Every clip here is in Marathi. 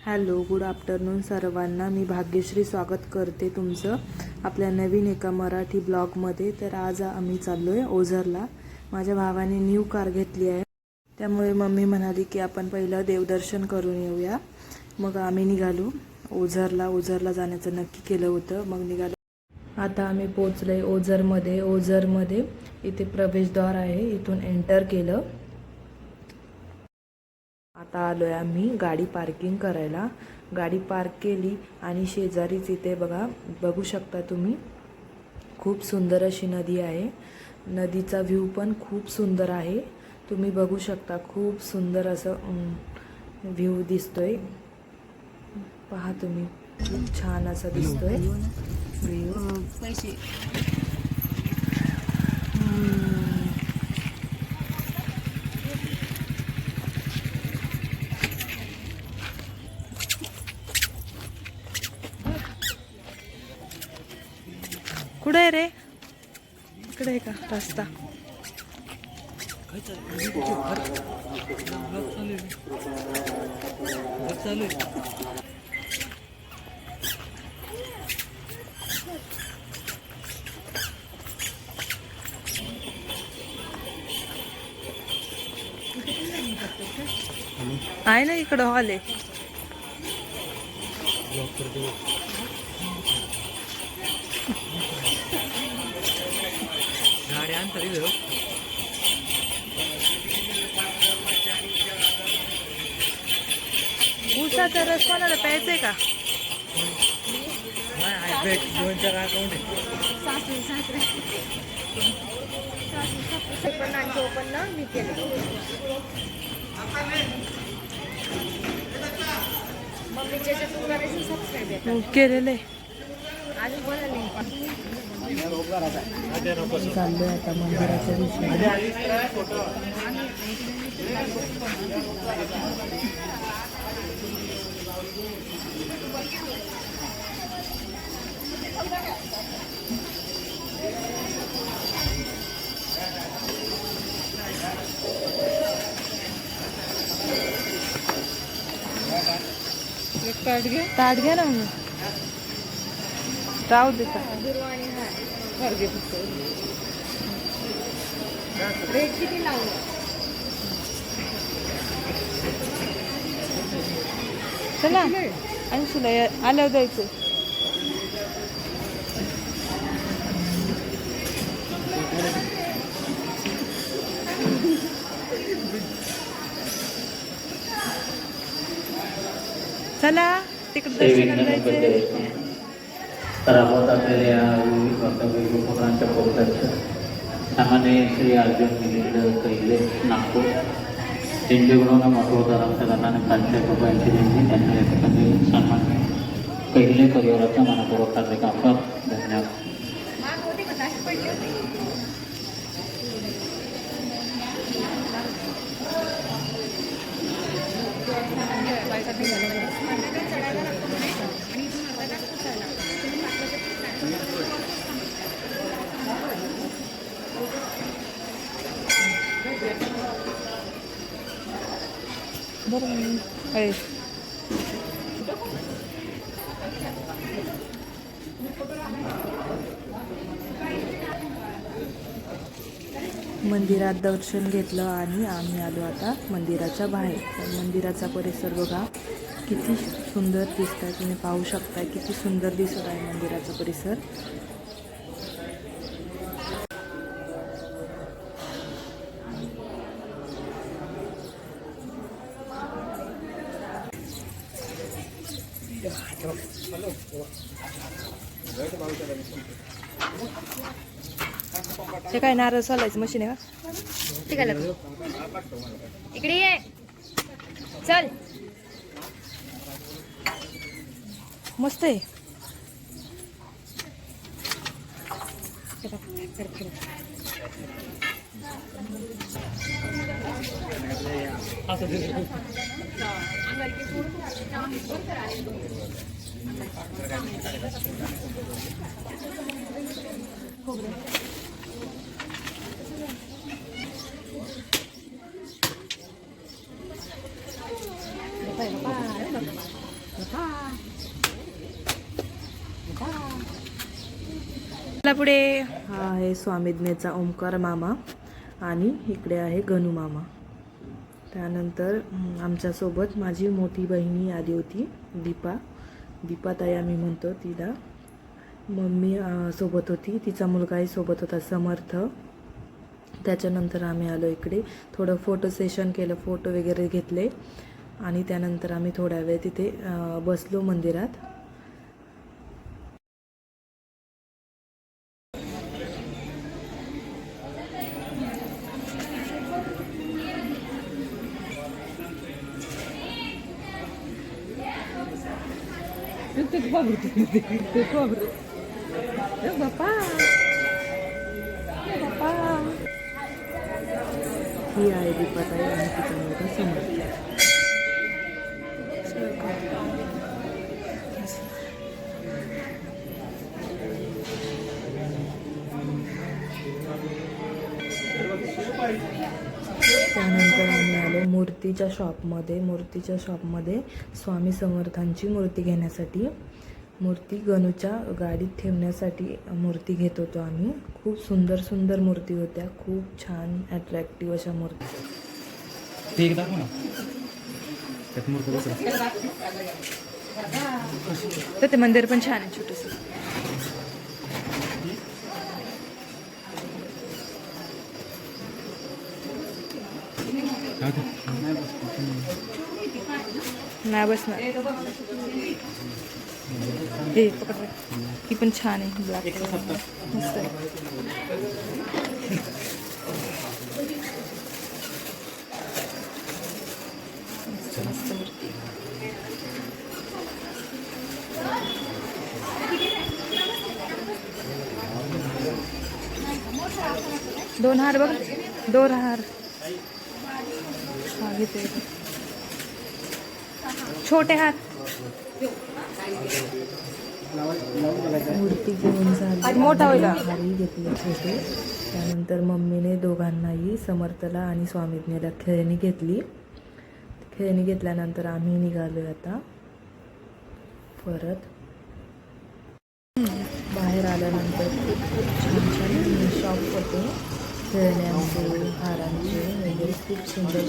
हॅलो, गुड आफ्टरनून सर्वांना. मी भाग्यश्री स्वागत करते तुमचं आपल्या नवीन एका मराठी ब्लॉगमध्ये. तर आज आम्ही चाललो आहे ओझरला. माझ्या भावाने न्यू कार घेतली आहे, त्यामुळे मम्मी म्हणाली की आपण पहिलं देवदर्शन करून येऊया. मग आम्ही निघालो ओझरला जाण्याचं नक्की केलं होतं. मग निघालो. आता आम्ही पोचलो आहे ओझरमध्ये. इथे प्रवेशद्वार आहे, इथून एंटर केलं. आता आलो आहे आम्ही गाडी पार्किंग करायला. गाडी पार्क केली आणि शेजारीच इथे बघू शकता तुम्ही, खूप सुंदर अशी नदी आहे. नदीचा व्ह्यू पण खूप सुंदर आहे. तुम्ही बघू शकता, खूप सुंदर असं व्ह्यू दिसतोय. पहा तुम्ही, खूप छान असा दिसतोय व्ह्यू. पैसे कुठे आहे रे? इकडे आहे का रस्ता? आहे ना, इकडं हॉल आहे. ऊसाचा रस कोणाला प्यायचंय का? केलेलं आहे. चाललोय आता मंदिराच्या दिशेने. ताट घ्या ना, मग राहू देता. रेट किती लावलं? चला 80ला आल्यावर द्यायचं. चला तिकडे दर्शनाला जायचंय. तर आपण आपल्याला उपकरणांच्या पोहोचायचं सामान्य श्री अर्जुन मिलिंद कैले नागपूर त्यांच्याकडून महत्त्वदारांच्या कारणाने 500 रुपयांची देणगी त्यांच्या या ठिकाणी सन्मान कैले परिवाराचा मनपूर्वक हार्दिक आभार. धन्यवाद. मंदिरात दर्शन घेतलं आणि आम्ही आलो आता मंदिराच्या बाहेर. तर मंदिराचा परिसर बघा, किती सुंदर दिसत आहे. तुम्ही पाहू शकता किती सुंदर दिसत आहे मंदिराचा परिसर. हे काय नारळ सोलायचं मशीन आहे का? ठीक आहे, इकडे ये. चल, मस्त आहे. पुढे हा आहे स्वामीज्ञेचा ओंकार मामा आणि इकडे आहे गणू मामा. त्यानंतर आमच्यासोबत माझी मोठी बहिणी आली होती, दीपा ताई आम्ही म्हणतो तिला. मम्मी सोबत होती, तिचा मुलगाही सोबत होता समर्थ. त्याच्यानंतर आम्ही आलो इकडे, थोडं फोटो सेशन केलं, फोटो वगैरे घेतले आणि त्यानंतर आम्ही थोड्या वेळ तिथे बसलो मंदिरात. ही आहे दीपाताई आणि तिचा मुलगा समर्थ. त्यानंतर आम्ही आलो मूर्तीच्या शॉपमध्ये स्वामी समर्थांची मूर्ती घेण्यासाठी. मूर्ती गणूच्या गाडीत ठेवण्यासाठी मूर्ती घेत होतो आम्ही. खूप सुंदर मूर्ती होत्या, खूप छान अट्रॅक्टिव्ह अशा मूर्ती. तर ते मंदिर पण छान आहे छोटंसं. नाही बसणार. हे पकड, ही पण छान आहे, ब्लॅक मस्त आहे. मस्त मूर्ती. दोन हार बघ, 2 हार घेते, छोटे हार. मूर्ती घेऊन झाली, मोठा हारही घेतले छोटे. त्यानंतर मम्मीने दोघांनाही, समर्थला आणि स्वामीज्ञेला खेळणी घेतली. खेळणी घेतल्यानंतर आम्ही निघालो आता परत. बाहेर आल्यानंतर खूप छान शॉप होते, खेळण्यांचे, हारांचे वगैरे खूप सुंदर.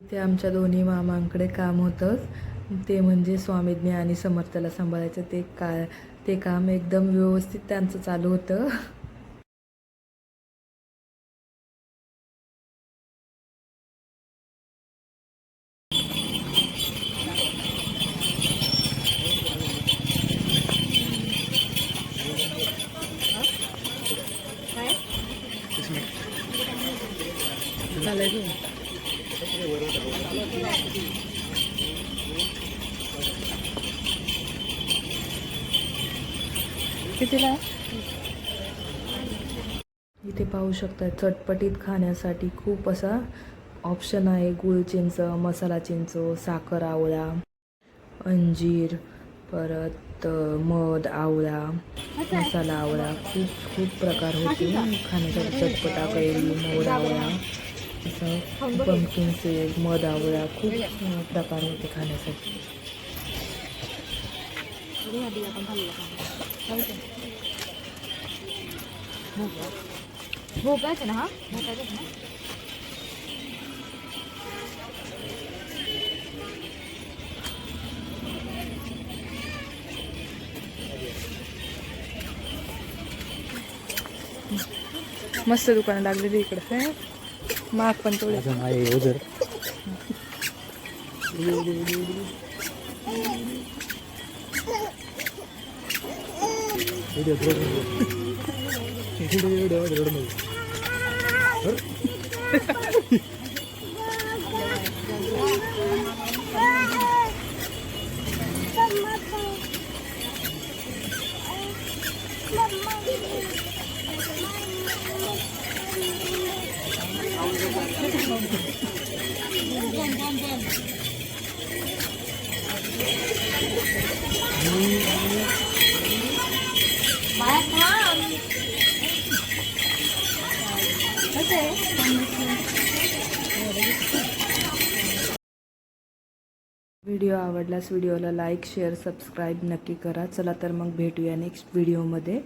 ते आमच्या दोन्ही मामांकडे काम होतं, ते म्हणजे स्वामीज्ञ आणि समर्थला सांभाळायचं. ते काम एकदम व्यवस्थित त्यांचं चालू होतं. कितीला? इथे पाहू शकता, चटपटीत खाण्यासाठी खूप असा ऑप्शन आहे. गुळ चिंच, मसाला चिंच, साखर आवळा, अंजीर, परत मध आवळा, मसाला आवळा, खूप प्रकार होते खाण्यासाठी. चटपटा कैरी, मोड आवळा, असं पंपकिन सीड, मध आवळा, खूप प्रकार होते खाण्यासाठी. भोपाळचं ना, हा भोपाळचं ना. मस्त दुकानं लागलेली इकडे, महाग पण थोडे. कसं आहे? व्हिडिओ आवडल्यास व्हिडिओला लाईक शेअर सबस्क्राईब नक्की करा. चला तर मग भेटूया नेक्स्ट व्हिडिओमध्ये.